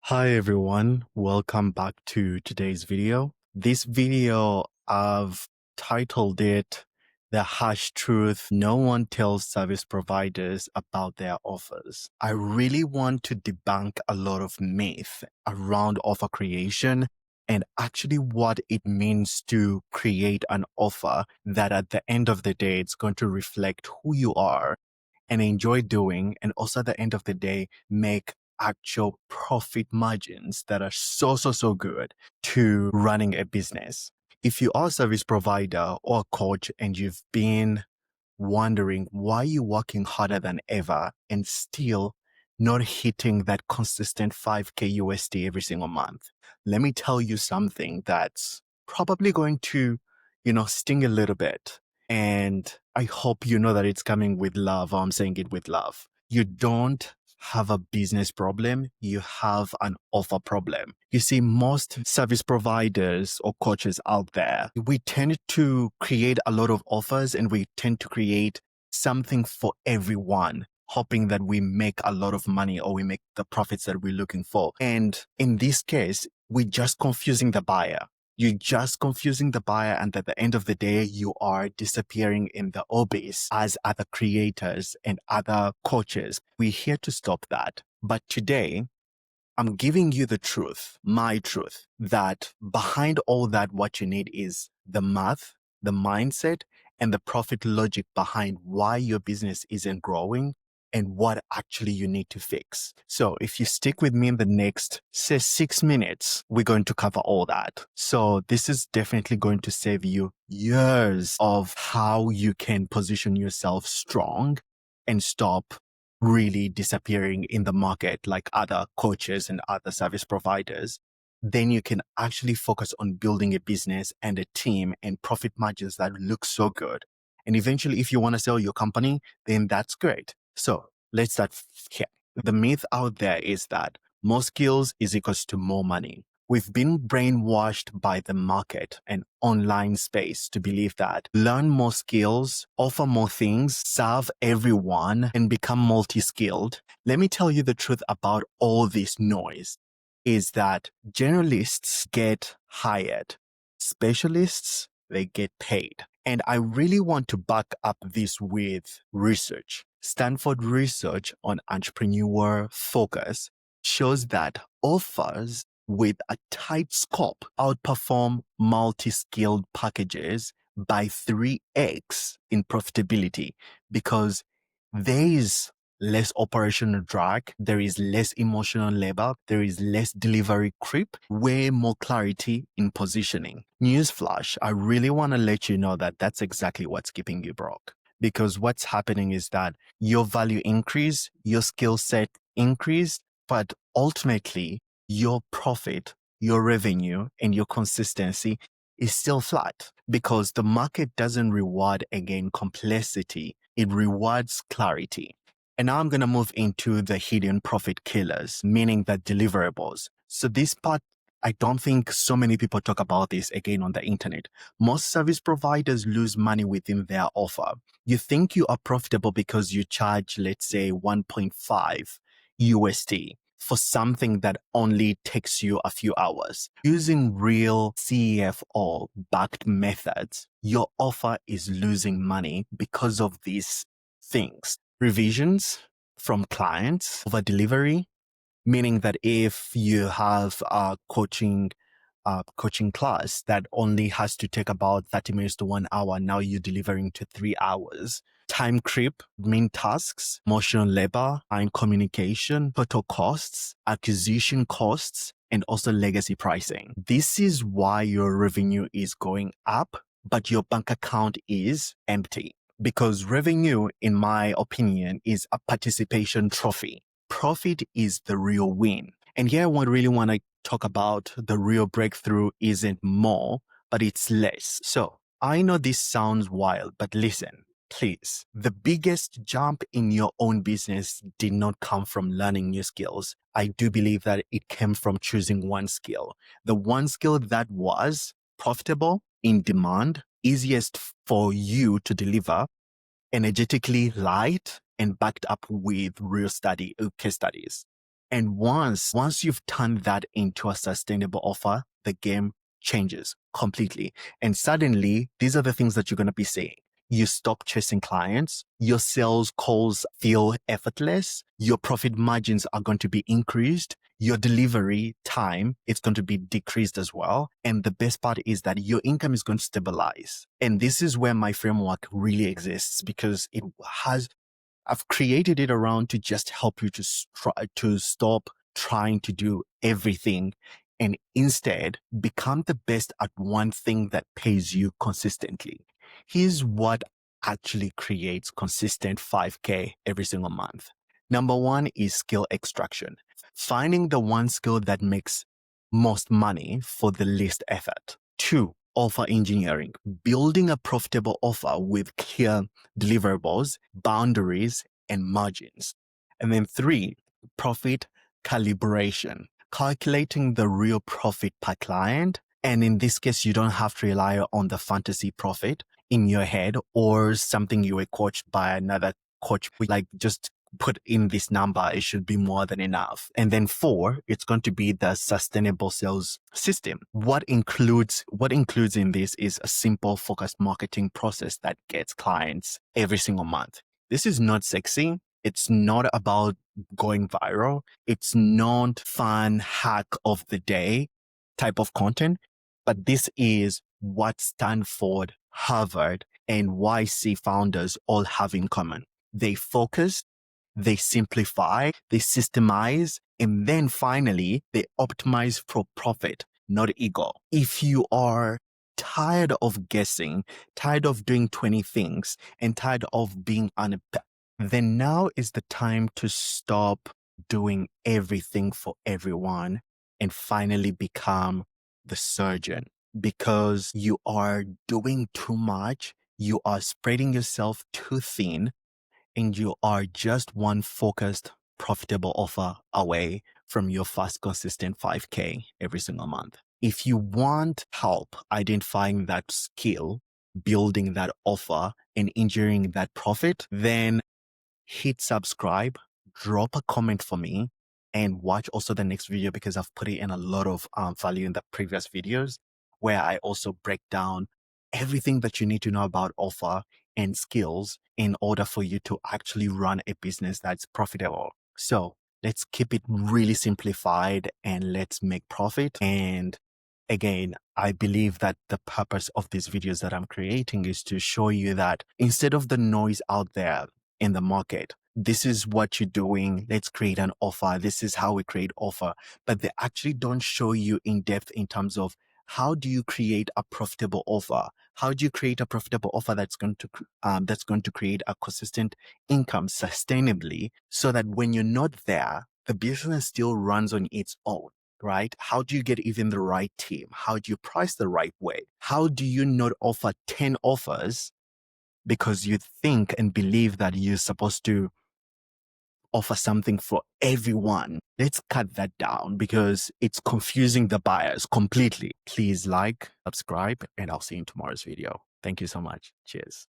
Hi everyone, welcome back to today's video. This video, I've titled it The Harsh Truth No One Tells Service Providers About Their Offers. I really want to debunk a lot of myth around offer creation and actually what it means to create an offer that at the end of the day, it's going to reflect who you are and enjoy doing, and also at the end of the day, make actual profit margins that are so good to running a business. If you are a service provider or a coach and you've been wondering why you're working harder than ever and still not hitting that consistent 5K USD every single month, let me tell you something that's probably going to, sting a little bit. And I hope you know that it's coming with love. I'm saying it with love. You don't have a business problem, you have an offer problem. You see, most service providers or coaches out there, we tend to create a lot of offers and we tend to create something for everyone, hoping that we make a lot of money or we make the profits that we're looking for. And in this case, we're just confusing the buyer. You're just confusing the buyer, and at the end of the day, you are disappearing in the abyss as other creators and other coaches. We're here to stop that. But today, I'm giving you the truth, my truth, that behind all that, what you need is the math, the mindset, and the profit logic behind why your business isn't growing and what actually you need to fix. So if you stick with me in the next, say, 6 minutes, we're going to cover all that. So this is definitely going to save you years of how you can position yourself strong and stop really disappearing in the market like other coaches and other service providers. Then you can actually focus on building a business and a team and profit margins that look so good. And eventually, if you want to sell your company, then that's great. So let's start here. The myth out there is that more skills is equals to more money. We've been brainwashed by the market and online space to believe that learn more skills, offer more things, serve everyone, and become multi-skilled. Let me tell you the truth about all this noise is that generalists get hired, specialists, they get paid. And I really want to back up this with research. STANFORD Research on entrepreneur focus shows that offers with a tight scope outperform multi-skilled packages by 3x in profitability because there is less operational drag, there is less emotional labor, there is less delivery creep, way more clarity in positioning. Newsflash, I really want to let you know that that's exactly what's keeping you broke. Because what's happening is that your value increase, your skill set increase, but ultimately your profit, your revenue, and your consistency is still flat because the market doesn't reward, again, complexity. It rewards clarity. And now I'm going to move into the hidden profit killers, meaning the deliverables. So this part, I don't think so many people talk about this again on the internet. Most service providers lose money within their offer. You think you are profitable because you charge, let's say, 1.5 USD for something that only takes you a few hours. Using real CFO-backed methods, your offer is losing money because of these things. Revisions from clients over delivery, meaning that if you have a coaching class that only has to take about 30 minutes to 1 hour, now you're delivering to 3 hours. Time creep, main tasks, emotional labor, and communication, total costs, acquisition costs, and also legacy pricing. This is why your revenue is going up, but your bank account is empty. Because revenue, in my opinion, is a participation trophy. Profit is the real win. And here I really want to talk about the real breakthrough isn't more, but it's less. So I know this sounds wild, but listen, please. The biggest jump in your own business did not come from learning new skills. I do believe that it came from choosing one skill. The one skill that was profitable, in demand, easiest for you to deliver, energetically light, and backed up with real case studies. And once you've turned that into a sustainable offer, the game changes completely. And suddenly, these are the things that you're going to be seeing. You stop chasing clients. Your sales calls feel effortless. Your profit margins are going to be increased. Your delivery time is going to be decreased as well. And the best part is that your income is going to stabilize. And this is where my framework really exists, because I've created it around to just help you to stop trying to do everything and instead become the best at one thing that pays you consistently. Here's what actually creates consistent 5K every single month. Number one is skill extraction. Finding the one skill that makes most money for the least effort. Two, offer engineering. Building a profitable offer with clear deliverables, boundaries, and margins. And then three, profit calibration. Calculating the real profit per client. And in this case, you don't have to rely on the fantasy profit in your head or something you were coached by another coach. Like, just put in this number, it should be more than enough. And then four, it's going to be the sustainable sales system. What includes in this is a simple focused marketing process that gets clients every single month. This is not sexy. It's not about going viral. It's not fun hack of the day type of content, but this is what Stanford, Harvard, and YC founders all have in common. They focus, they simplify, they systemize, and then finally, they optimize for profit, not ego. If you are tired of guessing, tired of doing 20 things, and tired of being then now is the time to stop doing everything for everyone and finally become the surgeon, because you are doing too much. You are spreading yourself too thin, and you are just one focused, profitable offer away from your fast, consistent 5K every single month. If you want help identifying that skill, building that offer, and engineering that profit, then hit subscribe, drop a comment for me, and watch also the next video, because I've put in a lot of value in the previous videos where I also break down everything that you need to know about offer and skills in order for you to actually run a business that's profitable. So let's keep it really simplified and let's make profit. And again, I believe that the purpose of these videos that I'm creating is to show you that instead of the noise out there in the market, this is what you're doing. Let's create an offer. This is how we create offer. But they actually don't show you in depth in terms of how do you create a profitable offer? How do you create a profitable offer that's going to create a consistent income sustainably, so that when you're not there, the business still runs on its own, right? How do you get even the right team? How do you price the right way? How do you not offer 10 offers because you think and believe that you're supposed to offer something for everyone? Let's cut that down, because it's confusing the buyers completely. Please like, subscribe, and I'll see you in tomorrow's video. Thank you so much. Cheers.